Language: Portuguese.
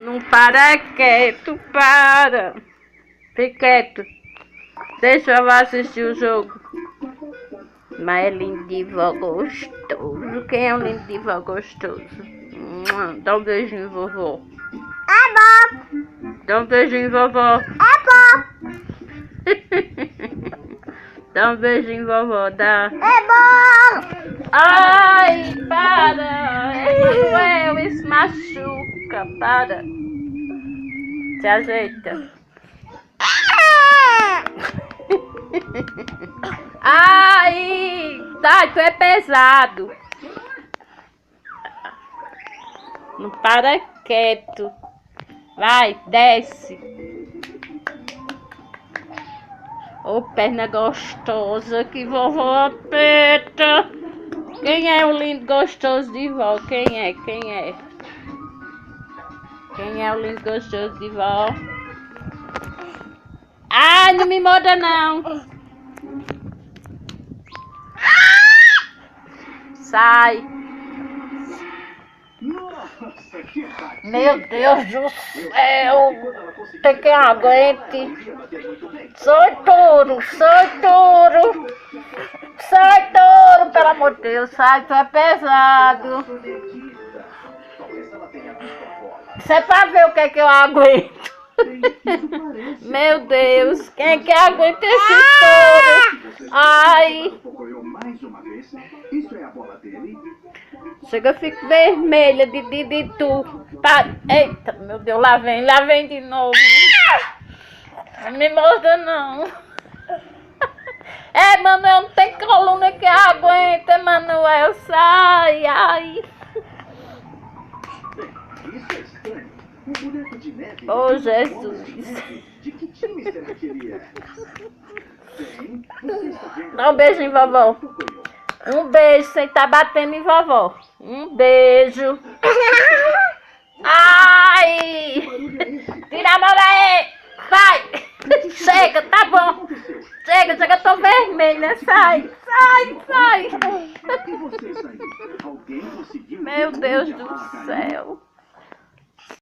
Não para quieto, para. Fique quieto. Deixa eu assistir o jogo. Mas é lindo de vó gostoso. Quem é o lindo de vó gostoso? Dá um beijinho, vovó. É bom. Dá um beijinho, vovó. É bom. Dá um beijinho, vovó. Dá. É bom. Ai, para. Isso machuca. Para. Se ajeita. Ai, tá, tu é pesado. Não para quieto. Vai, desce. Ô, perna gostosa que vovó aperta. Quem é o lindo gostoso de vó? Quem é? Quem é? Quem é o lindo gostoso de vó? Ai, não me morda não. Sai. Meu Deus do céu. Tem quem aguente. Sai touro, sai touro. Sai touro, pelo amor de Deus. Sai, tu é pesado. Isso é pra ver o que é que eu aguento. Meu Deus, quem é que aguenta esse touro? Ai. Chega, eu fico vermelha de tu. Eita, meu Deus, lá vem de novo. Não me morda não. É, Manuel, não tem coluna que aguenta, Manuel, sai, ai. Oh, Jesus. Dá um beijo em vovó. Um beijo sem estar batendo em vovó. Um beijo. Ai! Tira a mão daí! Sai! Chega, tá bom! Chega, eu tô vermelha. Sai! Sai! Meu Deus do céu!